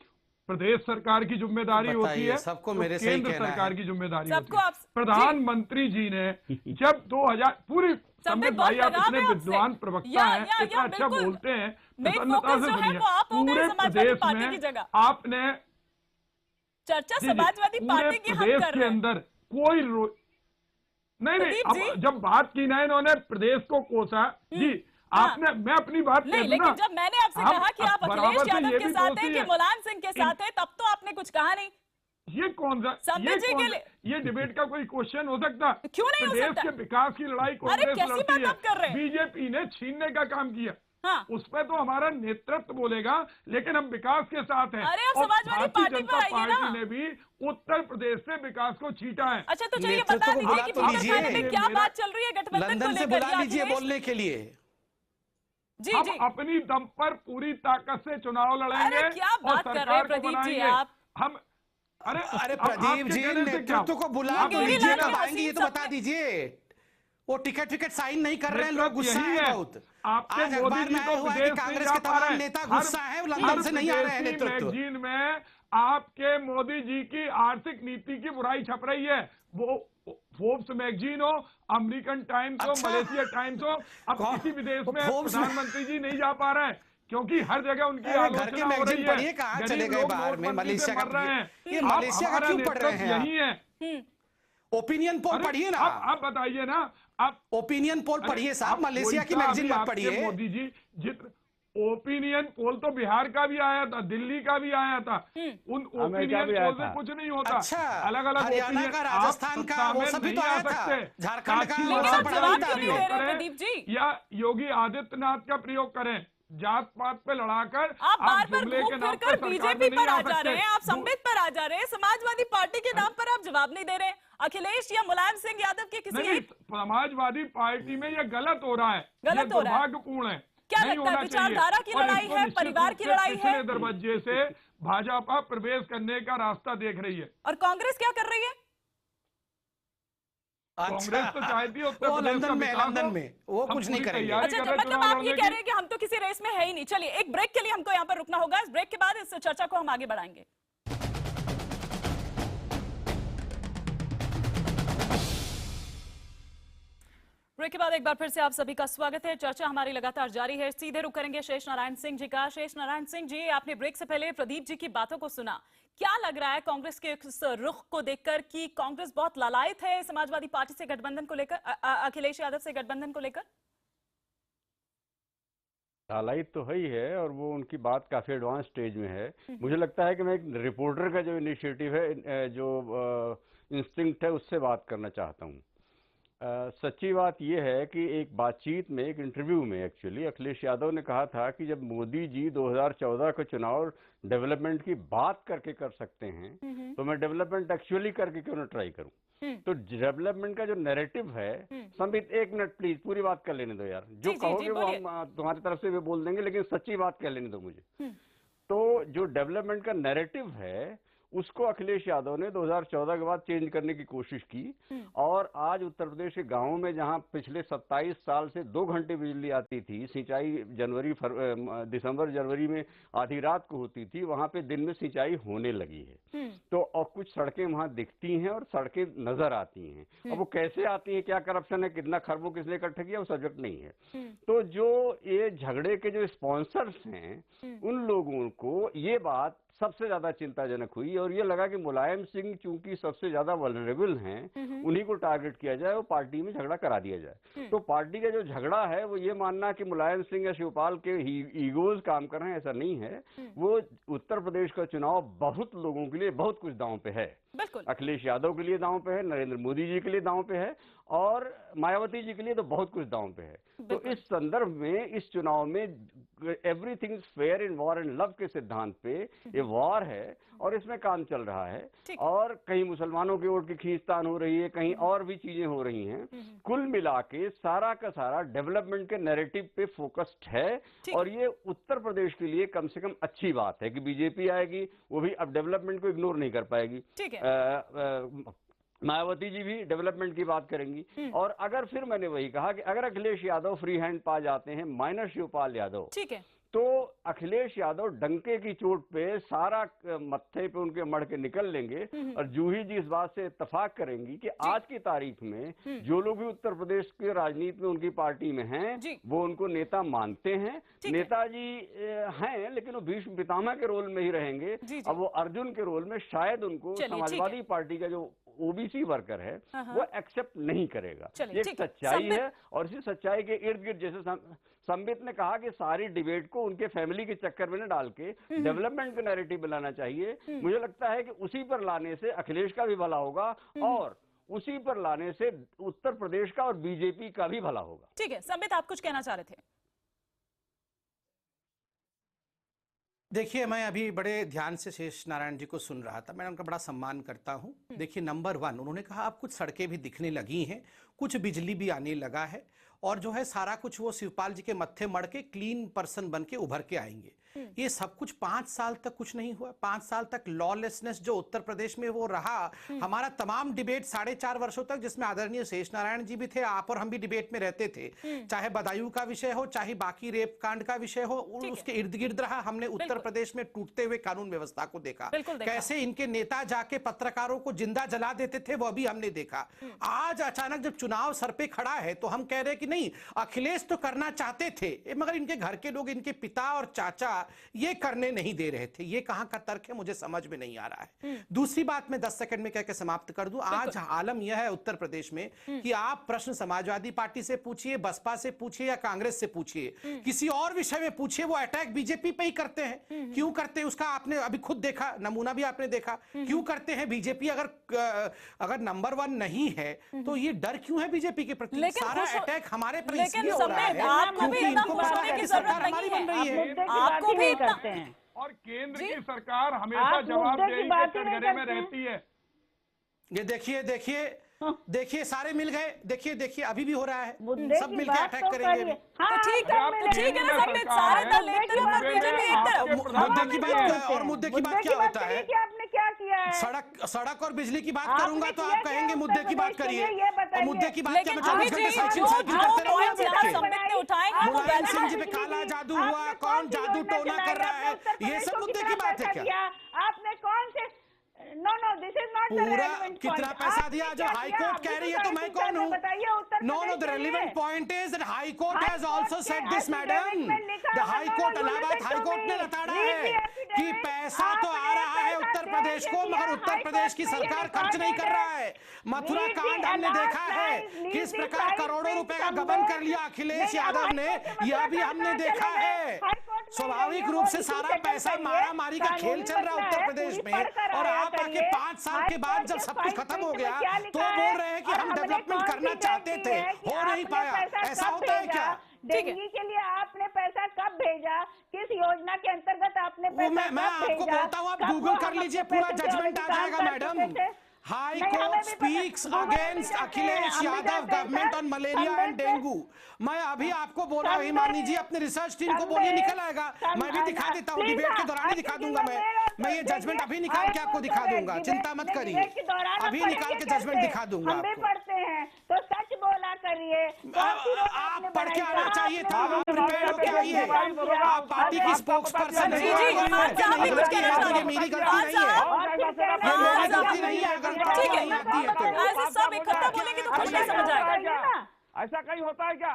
प्रदेश सरकार की जिम्मेदारी होती है, सबको मेरे तो केंद्र सरकार की जिम्मेदारी होती है। प्रधानमंत्री जी ने जब 2000 पूरी संबित भाई, आप इतने विद्वान प्रवक्ता हैं, इतना अच्छा बोलते हैं, प्रसन्नता से सुनिए। पूरे प्रदेश में आपने चर्चा समाजवादी पार्टी की प्रदेश के अंदर कोई नहीं, अब जब बात की ना इन्होंने प्रदेश को कोसा जी, आपने, मैं अपनी बात नहीं, लेकिन जब मैंने आपसे कहा कि आप अखिलेश यादव के साथ हैं कि मुलायम सिंह के साथ हैं, तब तो आपने कुछ कहा नहीं। ये कौन सा संबित जी के लिए ये डिबेट का कोई क्वेश्चन हो सकता? क्यों नहीं हो देश सकता? के विकास की लड़ाई अरे कांग्रेस कैसी लड़ती बात आप कर रहे है, हैं? बीजेपी ने छीनने का काम किया। हाँ। उस पर तो हमारा नेतृत्व बोलेगा, लेकिन हम विकास के साथ हैं। अरे आप और समाजवादी भारतीय पार्टी जनता पर आइए ना। पार्टी ने भी उत्तर प्रदेश से विकास को छीटा है। अच्छा तो चलिए नेतृत्व बता को दीजिए बुला कि तो बिल्कुल लीजिए। खाने में क्या बात चल रही है गठबंधन को लंदन से लेकर? बुला लीजिए अखिलेश? बोलने के लिए। जी हम जी अपनी दम पर पूरी ताकत से चुनाव लड़ेंगे। अरे क्या और बात कर रहे हैं सरकार को प्रदीप जी बनाएंगे। आप? हम अरे अब प्रदीप आपके जी कहने से क्या नेतृत्व को बुला आप तो गिरी लीजिए, लाल कब के आएंगे ये तो हसीन बता सपने। दीजिए। वो टिकट साइन नहीं कर रहे हैं, लोग नेतृत्व गुस्सा यही है है। बहुत। आपके आज मोदी अखबार जी में आया तो हुआ है कि विदेश नहीं कांग्रेस जा के पा रहे तमाम हैं। नेता गुस्सा है, वो लंदन से नहीं आ रहे हैं हर नेतृत्व। मैगजीन में आपके मोदी जी की आर्थिक नीति की बुराई छप रही है। वो फोर्ब्स मैगजीन हो, अमेरिकन टाइम्स हो, अच्छा। मलेशिया टाइम्स हो, अब कौन? किसी विदेश में फोर्ब्स में- प्रधानमंत्री जी नहीं जा पा रहे हैं, क्योंकि हर जगह उनकी अरे घर के आलोचना हो मैगजीन रही है। पढ़िए, कहाँ गरीब चले गए लोग बाहर में? नोटबंदी से मलेशिया का मर रहे हैं। ये अब मलेशिया का हमारा क्यों पढ़ रहे नेतृत्व हैं आप? यही है। ओपिनियन पोल अरे, पढ़िए ना। आप बताइए ना। आप ओपिनियन पोल पढ़िए साहब, मलेशिया की मैगजीन मत पढ़िए। मोदी जी ओपिनियन पोल तो बिहार का भी आया था, दिल्ली का भी आया था। उन ओपिनियन भी आया पोल से था। कुछ नहीं होता। अच्छा, अलग अलग हरियाणा का, राजस्थान का, वो सभी तो आया था। झारखंड का, लेकिन आप जवाब क्यों नहीं दे रहे प्रदीप जी? या योगी आदित्यनाथ का प्रयोग करें, जात पात पे लड़ाकर आप बार बार जुमले घूम के फिर नाम कर पर सरकार बीजेपी में पर नहीं आ आ जा सकते। रहे हैं, आप संबित पर आ जा रहे हैं, समाजवादी पार्टी के नाम पर आप जवाब नहीं दे रहे हैं। अखिलेश या मुलायम सिंह यादव के किसी नहीं, एक समाजवादी पार्टी में ये गलत हो रहा है, गलत ये हो रहा है। दुर्भाग्यपूर्ण है। क्या नहीं लगता है, होना विचारधारा चाहिए। की और लड़ाई इसको है, निश्चित परिवार रूप की से लड़ाई है? पिछले दरवाजे से भाजपा प्रवेश करने का रास्ता देख रही है। और कांग्रेस क्या कर रही है? कांग्रेस तो चाहती है उत्तर वो प्रदेश का लंदन में, विकास लंदन हो। में वो हम कुछ नहीं पूरी करेंगे। तैयारी अच्छा कर अच्छा, रहे हैं मतलब चुनाव आप ये लड़ने कह की। रहे हैं कि हम तो किसी रेस में है ही नहीं। चलिए एक ब्रेक के लिए हमको यहाँ पर रुकना होगा, इस ब्रेक के बाद इस चर्चा को हम आगे बढ़ाएंगे। ब्रेक के बाद एक बार फिर से आप सभी का स्वागत है। चर्चा हमारी लगातार जारी है। सीधे रुक करेंगे शेष नारायण सिंह जी का। शेष नारायण सिंह जी, आपने ब्रेक से पहले प्रदीप जी की बातों को सुना, क्या लग रहा है कांग्रेस के इस रुख को देखकर कि कांग्रेस बहुत लालायित है समाजवादी पार्टी से गठबंधन को लेकर, अखिलेश यादव से गठबंधन को लेकर? लालायित तो है ही है, और वो उनकी बात काफी एडवांस स्टेज में है। मुझे लगता है कि मैं एक रिपोर्टर का जो इनिशिएटिव है, जो इंस्टिंक्ट है, उससे बात करना चाहता हूँ। सच्ची बात यह है कि एक बातचीत में, एक इंटरव्यू में एक्चुअली अखिलेश यादव ने कहा था कि जब मोदी जी 2014 का चुनाव डेवलपमेंट की बात करके कर सकते हैं, तो मैं डेवलपमेंट एक्चुअली करके क्यों ना ट्राई करूं। तो डेवलपमेंट का जो नैरेटिव है, संबित एक मिनट प्लीज, पूरी बात कर लेने दो यार। जो कहोगे वो हम तुम्हारी तरफ से भी बोल देंगे, लेकिन सच्ची बात कर लेने दो मुझे। तो जो डेवलपमेंट का नैरेटिव है, उसको अखिलेश यादव ने 2014 के बाद चेंज करने की कोशिश की, और आज उत्तर प्रदेश के गांवों में जहां पिछले 27 साल से 2 घंटे बिजली आती थी, सिंचाई दिसंबर जनवरी में आधी रात को होती थी, वहां पे दिन में सिंचाई होने लगी है। तो और कुछ सड़कें वहां दिखती हैं और सड़कें नजर आती हैं। अब वो कैसे आती हैं, क्या करप्शन है, कितना खरबों किसने इकट्ठा किया, वो सब्जेक्ट नहीं है। तो जो ये झगड़े के जो स्पॉन्सर्स हैं, उन लोगों को ये बात सबसे ज्यादा चिंताजनक हुई, और ये लगा कि मुलायम सिंह चूंकि सबसे ज्यादा वल्नरेबल हैं, उन्हीं को टारगेट किया जाए और पार्टी में झगड़ा करा दिया जाए। तो पार्टी का जो झगड़ा है, वो ये मानना कि मुलायम सिंह या शिवपाल के ईगोज काम कर रहे हैं, ऐसा नहीं है। वो उत्तर प्रदेश का चुनाव बहुत लोगों के लिए बहुत कुछ दांव पे है। अखिलेश यादव के लिए दांव पे है, नरेंद्र मोदी जी के लिए दांव पे है, और मायावती जी के लिए तो बहुत कुछ दांव पे है। तो इस संदर्भ में, इस चुनाव में everything is fair in war and love के सिद्धांत पे ये वॉर है, और इसमें काम चल रहा है। और कहीं मुसलमानों की वोट की खींचतान हो रही है, कहीं और भी चीजें हो रही हैं। कुल मिला के सारा का सारा डेवलपमेंट के नैरेटिव पे फोकस्ड है, और ये उत्तर प्रदेश के लिए कम से कम अच्छी बात है कि बीजेपी आएगी, वो भी अब डेवलपमेंट को इग्नोर नहीं कर पाएगी। मायावती जी भी डेवलपमेंट की बात करेंगी। और अगर फिर मैंने वही कहा कि अगर अखिलेश यादव फ्री हैंड पा जाते हैं माइनस शिवपाल यादव, ठीक है, तो अखिलेश यादव डंके की चोट पे सारा मत्थे पे उनके मड़ के निकल लेंगे। और जूही जी इस बात से इत्तेफाक करेंगी कि आज की तारीख में जो लोग भी उत्तर प्रदेश के राजनीति में उनकी पार्टी में हैं, वो उनको नेता मानते हैं। नेताजी हैं, लेकिन वो भीष्म पितामह के रोल में ही रहेंगे। अब वो अर्जुन के रोल में शायद उनको समाजवादी पार्टी का जो ओबीसी वर्कर है वो एक्सेप्ट नहीं करेगा। चलिए, ये ठीक एक सच्चाई है, और इसी सच्चाई के इर्द गिर्द जैसे संबित ने कहा कि सारी डिबेट को उनके फैमिली के चक्कर में न डाल के डेवलपमेंट का नैरेटिव बनाना चाहिए। मुझे लगता है कि उसी पर लाने से अखिलेश का भी भला होगा और उसी पर लाने से उत्तर प्रदेश का और बीजेपी का भी भला होगा। ठीक है, संबित आप कुछ कहना चाह रहे थे। देखिए, मैं अभी बड़े ध्यान से शेष नारायण जी को सुन रहा था, मैं उनका बड़ा सम्मान करता हूं। देखिए, नंबर 1 उन्होंने कहा अब कुछ सड़कें भी दिखने लगी हैं, कुछ बिजली भी आने लगा है, और जो है सारा कुछ वो शिवपाल जी के मत्थे मड़ के क्लीन पर्सन बन के उभर के आएंगे। ये सब कुछ 5 साल तक कुछ नहीं हुआ। 5 साल तक लॉलेसनेस जो उत्तर प्रदेश में वो रहा, हमारा तमाम डिबेट 4.5 वर्षों तक, जिसमें आदरणीय शेष नारायण जी भी थे, आप और हम भी डिबेट में रहते थे, चाहे बदायूं का विषय हो, चाहे बाकी रेप कांड का विषय हो, उसके इर्द गिर्द रहा। हमने उत्तर प्रदेश में टूटते हुए कानून व्यवस्था को देखा, कैसे इनके नेता जाके पत्रकारों को जिंदा जला देते थे, वो अभी हमने देखा। आज अचानक जब चुनाव सर पे खड़ा है तो हम कह रहे कि नहीं, अखिलेश तो करना चाहते थे मगर इनके घर के लोग, इनके पिता और चाचा ये करने नहीं दे रहे थे। ये कहां का तर्क है, मुझे समझ में नहीं आ रहा है। दूसरी बात मैं 10 सेकंड में कह के समाप्त कर दूं। आज आलम यह है उत्तर प्रदेश में कि आप प्रश्न समाजवादी पार्टी से पूछिए, बसपा से पूछिए या कांग्रेस से पूछिए, किसी और विषय में पूछिए, वो अटैक बीजेपी पे ही करते हैं। क्यों करते हैं उसका आपने अभी खुद देखा, नमूना भी आपने देखा। क्यों करते हैं? बीजेपी अगर नंबर 1 नहीं है तो ये डर क्यों है बीजेपी के प्रति? सारा अटैक हमारे पर इसलिए हो रहा है क्योंकि इनको पता है कि सरकार हमारी बन रही है। आपको भी करते हैं और केंद्र की सरकार हमेशा जवाबदेही के कटघरे में रहती है। ये देखिए सारे मिल गए। देखिए अभी भी हो रहा है, सब मिलकर अटैक करेंगे। तो ठीक है ना, सब सारे दल एक तरफ और बीजेपी एक तरफ। मुद्दे की बात और मुद्दे की बात क्या होता है? आपने क्या किया है? सड़क और बिजली की बात करूंगा तो आप कहेंगे मुद्दे की बात करिए, और मुद्दे की बात क्या? मैं 24 घंटे साइकिल करते रहूंगा। मुलायम सिंह जी पे काला जादू हुआ, कौन जादू टोना कर रहा है, ये सब मुद्दे की बात है क्या? आपने कौन से नो दिस इज नॉट पूरा कितना पैसा दिया? जो हाई कोर्ट कह रही है तो मैं कौन हूँ? Know the relevant point is that high court has also said this madam. The high court, Allahabad high court ने बताया है कि पैसा तो आ रहा है उत्तर प्रदेश को, मगर उत्तर प्रदेश की सरकार खर्च नहीं कर रहा है। मथुरा कांड हमने देखा है, किस प्रकार करोड़ों रुपए का गबन कर लिया अखिलेश यादव ने, यह भी हमने देखा है। स्वाभाविक रूप से सारा पैसा मारामारी का खेल चल रहा है उत्तर प्रदेश में, और आप आके 5 साल के बाद जब सब कुछ खत्म हो गया तो बोल रहे हैं कि हम डेवलपमेंट करना चाहते थे, हो नहीं पाया। ऐसा होता है क्या? डेंगू के लिए आपने पैसा कब भेजा? किस योजना के अंतर्गत आपने पैसा मैं आपको बोलता हूँ, आप गूगल कर लीजिए, पूरा जजमेंट आ जाएगा madam. High court speaks against Akhilesh Yadav government on malaria and dengue. मैं अभी आपको बोल रहा हूँ, हिमानी जी अपने रिसर्च टीम को बोलिए, निकल आएगा। मैं भी दिखा देता हूँ, डिबेट के दौरान ही दिखा दूंगा। मैं ये जजमेंट अभी निकाल के आपको दिखा दूंगा, चिंता मत करिए, अभी निकाल के जजमेंट दिखा दूंगा हम भी पढ़ते हैं तो सच बोला करिए। आप पढ़ के आना चाहिए था, आप प्रिपेयर होके आइए। आप पार्टी की स्पोक्स पर्सन है, मेरी गलती नहीं है, ये मेरी गलती नहीं है। ठीक है, ऐसे सब इकट्ठा बोलेंगे तो कुछ नहीं समझ आएगा। ऐसा कहीं होता है क्या?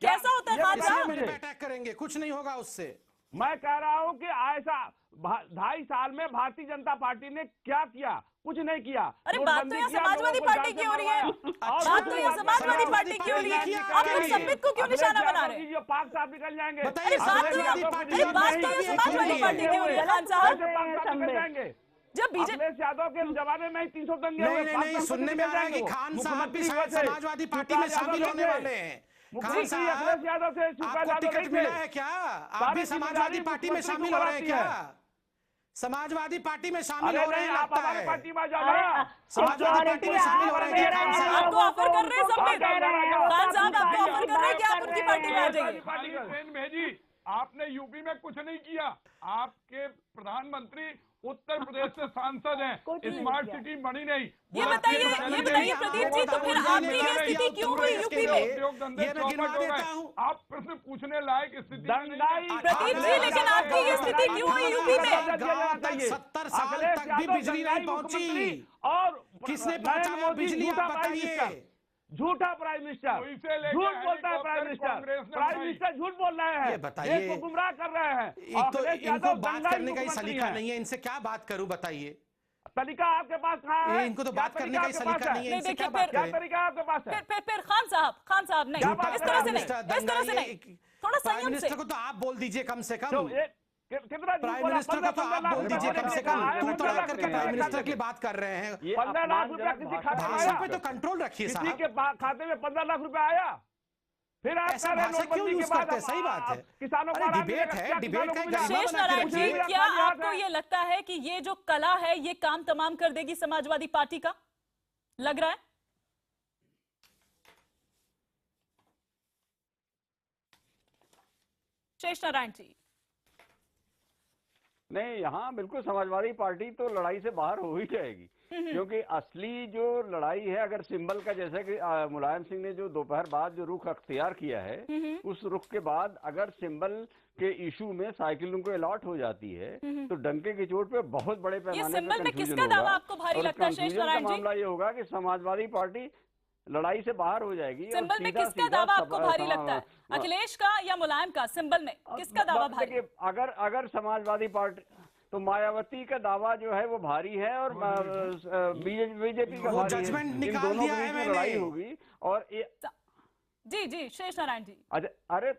कैसा होता है खान साहब? अटैक करेंगे, कुछ नहीं होगा उससे। मैं कह रहा हूँ कि ऐसा 2.5 साल में भारतीय जनता पार्टी ने क्या किया? कुछ नहीं किया। अरे बात तो यहाँ समाजवादी पार्टी की हो रही है, बात तो यहाँ समाजवादी पार्टी की हो रही है। आप लोग संबित को क्यों निशाना बना रहे हैं? पाक साहब निकल जाएंगे। अरे बात तो यहाँ समाजवादी पार्टी की हो रही है खान साहब। निकल जाएंगे जब बीजेपी यादव के जमाने में ही 300 दंगे नहीं, सुनने में आ रहा है कि खान साहब भी शायद समाजवादी पार्टी में शामिल होने वाले हैं। खान साहब, आपको टिकट मिला है क्या? आप भी समाजवादी पार्टी में शामिल हो रहे हैं क्या? समाजवादी पार्टी में शामिल हो रहे हैं लगता है। समाजवादी पार्टी में शामिल हो रहे हैं क्या? खान साहब आपको ऑफर कर रहे हैं संबित, खान साहब आपको ऑफर कर रहे हैं कि आप उनकी पार्टी में आ जाइए। आपने यूपी में कुछ नहीं किया, आपके प्रधानमंत्री उत्तर प्रदेश से सांसद हैं, स्मार्ट सिटी बनी नहीं। ये बताइए प्रदीप जी, तो फिर आपकी ये स्थिति क्यों हुई यूपी में? आप प्रश्न पूछने लायक स्थिति प्रदीप जी, लेकिन आपकी ये स्थिति क्यों हुई यूपी में? 70 साल तक भी बिजली नहीं पहुंची, और किसने पहुंचा वो बिजली? आप बताइए। झूठा प्राइम मिनिस्टर, झूठ बोलता है प्राइम मिनिस्टर झूठ बोल रहे हैं, ये बताइए, को गुमराह कर रहे हैं। तो इनको बात करने का ही सलीका नहीं है, इनसे क्या बात करूं बताइए? तरीका आपके पास कहाँ है? इनको तो क्या बात करने का ही तरीका आपके सलीका पास नहीं है, नहीं, इनसे देखिए क्या बात फिर- क्या करें? तरीका आपके पास है? फिर खान साहब नहीं, झूठा इस तरह से प्राइम नहीं, मिनिस्टर, इस तरह से दंगाई, नहीं, थोड़ा प्राइम संयम मिनिस्टर से। को तो आप बोल दीजिए कम से कम। तो कितना झूठ प्राइम बोला? मिनिस्टर को तो 15 आप लाख बोल रुपए दीजिए कम से कम। आया, तू 15 तड़ा लाख करके रुपए प्राइम आया। मिनिस्टर के लिए बात कर रहे हैं। 15 लाख रुपया किसी खाते में भाषा आया? पे तो कंट्रोल रखिए किसी साहब। के खाते में 15 लाख रुपया आया? फिर आप ऐसा कह रहे हैं भाषा क्यों नोटबंदी के यूज बाद करते हैं? सही बात है। किसानों को अरे आराम डिबेट मिलेगा, है, क्या डिबेट किसानों का को गरिमा मिलेगा? शेष बना के नारायण जी, रखिए। क्या अपना लिहाज आपको है। ये लगता है कि ये जो कला है ये काम तमाम कर देगी समाजवादी पार्टी का? लग रहा है? शेष नारायण जी, नहीं, यहाँ बिल्कुल समाजवादी पार्टी तो लड़ाई से बाहर हो ही जाएगी, क्योंकि असली जो लड़ाई है, अगर सिंबल का, जैसे कि मुलायम सिंह ने जो दोपहर बाद जो रुख अख्तियार किया है, उस रुख के बाद अगर सिंबल के इशू में साइकिलों को अलॉट हो जाती है, तो डंके की चोट पे बहुत बड़े पैमाने सिंबल पे में कंफ्यूजन किसका दावा होगा। आपको भारी और लगता है, शेष कंफ्यूजन का नारायण जी? मामला ये होगा कि समाजवादी पार्टी लड़ाई से बाहर हो जाएगी। और सिंबल में सीधा किसका सीधा दावा आपको भारी हाँ, लगता है? हाँ, अखिलेश का या मुलायम का? सिंबल में किसका दावा बस भारी? देखिए, अगर समाजवादी पार्टी, तो मायावती का दावा जो है वो भारी है, और बीजेपी का वो भारी है। जजमेंट इन निकाल दोनों दिया के है बीच में मैंने। लड़ाई होगी। और जी शेष नारायण जी, अरे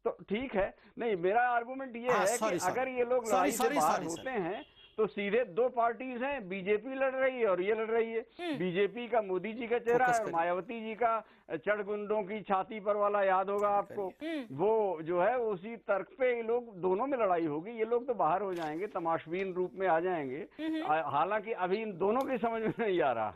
तो ठीक है, नहीं, मेरा आर्गुमेंट ये है कि अगर ये लोग लड़ाई से बाहर होते हैं तो सीधे दो पार्टीज हैं, बीजेपी लड़ रही है और ये लड़ रही है। बीजेपी का मोदी जी का चेहरा है, और मायावती जी का चढ़गुंडों की छाती पर वाला याद होगा आपको, वो जो है उसी तर्क पे ये लोग दोनों में लड़ाई होगी। ये लोग तो बाहर हो जाएंगे, तमाशबीन रूप में आ जाएंगे। हालांकि अभी इन दोनों की समझ में नहीं आ रहा,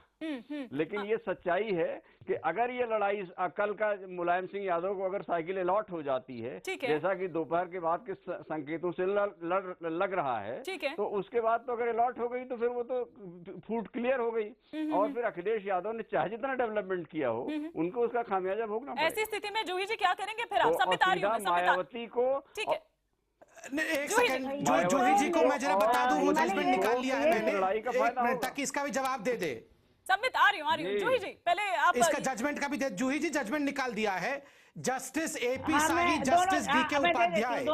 लेकिन ये सच्चाई है कि अगर ये लड़ाई कल का मुलायम सिंह यादव को अगर साइकिल अलॉट हो जाती है, जैसा कि दोपहर के बाद के संकेतों से लग रहा है, तो उसके बाद तो अगर अलॉट हो गई तो फिर वो तो फूट क्लियर हो गई। और फिर अखिलेश यादव ने चाहे जितना डेवलपमेंट किया हो, उनको उसका खामियाजा भोगना पड़ेगा। ऐसी स्थिति में जूही जी क्या करेंगे फिर? आप समझ आ रही हूँ, मायावती को, एक सेकंड, जूही जी को मैं जरा बता दूं, वो जजमेंट निकाल लिया है मैंने, एक मिनट तक इसका भी जवाब दे दे। सम्मित आ रही हूँ जूही जी, पहले आप इसका जजमेंट का भी दे। जूही जी जजमेंट निकाल दिया है। Justice A P Sahi, justice D K Upadhyay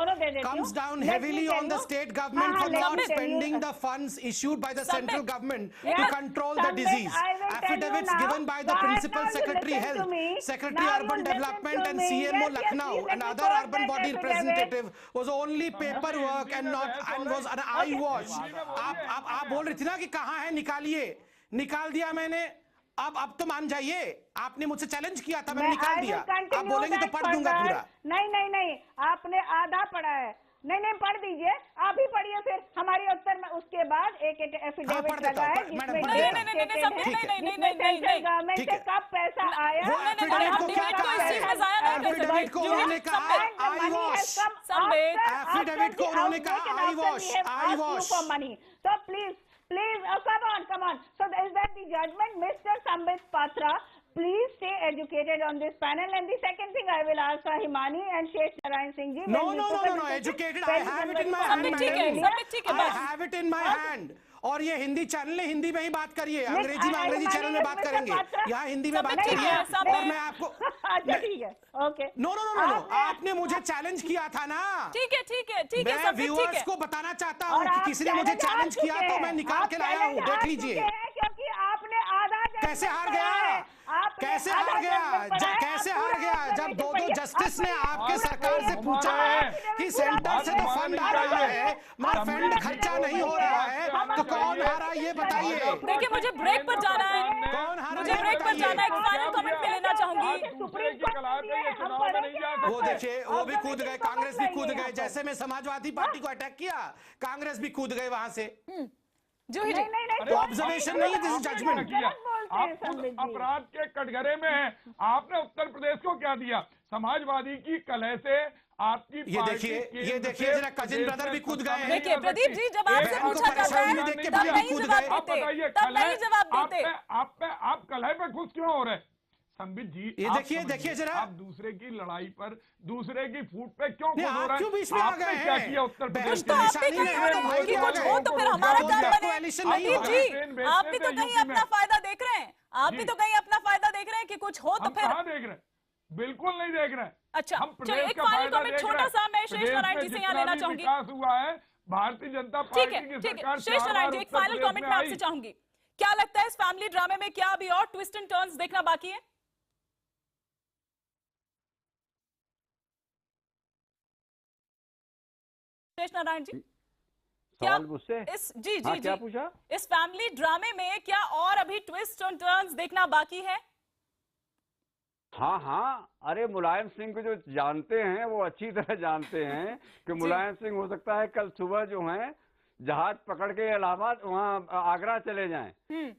comes down heavily on the state government for not spending the funds issued by the central government to control the disease. Affidavits given by the principal secretary health, secretary urban development and CMO Lucknow and other urban body representative was only paperwork and was an eyewash. आप बोल रही थी ना कि कहाँ है, निकालिए, निकाल दिया मैंने। अब तो मान जाइए, आपने मुझसे चैलेंज किया था, मैंने निकाल दिया। आप बोलेंगे तो पढ़ दूंगा पूरा। नहीं, आपने आधा पढ़ा है। नहीं, पढ़ दीजिए, आप ही पढ़िए फिर हमारे उत्तर में। उसके बाद एक एफिडेविट लगा है जिसमें सेंट्रल गवर्नमेंट से कब पैसा आया, एफिडेविट को उन्होंने कहा आई वॉश, एफिडेविट को उन्होंने कहा आई वॉश मनी। तो please, come on. So is that the judgment, Mr. Sambit Patra? Please stay educated on this panel. And the second thing I will ask Himani and Shesh Narayan Singh ji. No, educated. I have it in my hand. I have it in my hand. और ये Hindi channel है, हिंदी में ही बात करिए। अंग्रेजी में अंग्रेजी channel में बात करेंगे, यहाँ हिंदी में बात करिए। और मैं आपको नो आपने मुझे चैलेंज किया था ना। ठीक है मैं व्यूअर्स को बताना चाहता हूँ कि किसी ने मुझे चैलेंज किया तो मैं निकाल के लाया हूँ, देख लीजिए। क्योंकि आपने आधा कैसे हार गया, कैसे हार गया जब दो जस्टिस ने आपके सरकार से पूछा है कि सेंटर से तो फंड आ रहा है मगर फंड खर्चा नहीं हो रहा है, तो कौन हारा ये बताइए। देखिए मुझे ब्रेक पर जाना है, कौन हारा, मुझे ब्रेक पर जाना है, एक फाइनल कमेंट पे लेना चाहूंगी। वो देखिए, वो भी कूद गए, कांग्रेस भी कूद गए। जैसे मैं समाजवादी पार्टी को अटैक किया, कांग्रेस भी कूद गए वहां से। तो ऑब्जर्वेशन नहीं है, दिस इज जजमेंट। आप खुद अपराध के कटघरे में हैं। आपने उत्तर प्रदेश को क्या दिया? समाजवादी की कलह से आपकी ये देखिए जरा कजिन ब्रदर भी कूद गए हैं। देखिए प्रदीप जी, जब आपसे पूछा जाता है तब नहीं जवाब देते। आप कलह पे खुश क्यों हो रहे? संबित जी, ये देखिए जरा, आप दूसरे की लड़ाई पर, दूसरे की फूट पे क्यों खुश हो रहे हैं? क्यों बीच में आ गए हैं? क्या किया उत्तर प्रदेश तो आप भी कहीं कुछ हो तो फिर हमारा क्या बने? प्रदीप जी, आप भी तो कहीं अपना फायदा देख रहे हैं, आप भी तो कहीं अपना फायदा देख रहे हैं कि कुछ हो तो फिर। कहाँ देख रहे हैं? बिल्कुल नहीं देख रहे हैं। अच्छा, चलिए एक फाइनल कमेंट छोटा सा मैं शेष नारायण जी से यहाँ लेना चाहूंगी। विकास हुआ है, भारतीय जनता ठीक पार्टी है, की ठीक है। सरकार शेष 4 नारायण बार जी, एक उत्तर फाइनल प्रदेश कमेंट में मैं आई। आपसे चाहूंगी, क्या लगता है इस फैमिली ड्रामे में क्या अभी और ट्विस्ट एंड टर्न्स देखना बाकी है? शेष नारायण जी, सवाल मुझसे? इस जी हाँ, जी क्या जी पूछा? इस फैमिली ड्रामे में क्या और अभी ट्विस्ट एंड टर्न्स देखना बाकी है? हाँ हाँ, अरे मुलायम सिंह को जो जानते हैं वो अच्छी तरह जानते हैं कि मुलायम सिंह हो सकता है कल सुबह जो है जहाज पकड़ के इलाहाबाद वहाँ आगरा चले जाएं।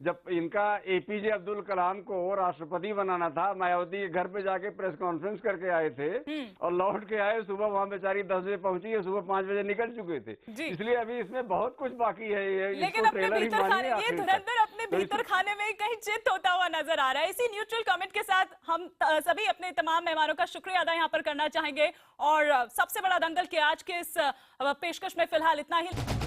जब इनका एपीजे अब्दुल कलाम को राष्ट्रपति बनाना था, मायावती के घर पे जाके प्रेस कॉन्फ्रेंस करके आए थे और लौट के आए, सुबह वहाँ बेचारी 10 बजे पहुंची है, सुबह 5 बजे निकल चुके थे। इसलिए अभी इसमें बहुत कुछ बाकी है। लेकिन अपने भीतर खाने, ये धुरंधर अपने भीतर खाने में कहीं चित होता हुआ नजर आ रहा है। इसी न्यूट्रल कमेंट के साथ हम सभी अपने तमाम मेहमानों का शुक्रिया अदा यहाँ पर करना चाहेंगे और सबसे बड़ा दंगल के आज के इस पेशकश में फिलहाल इतना ही।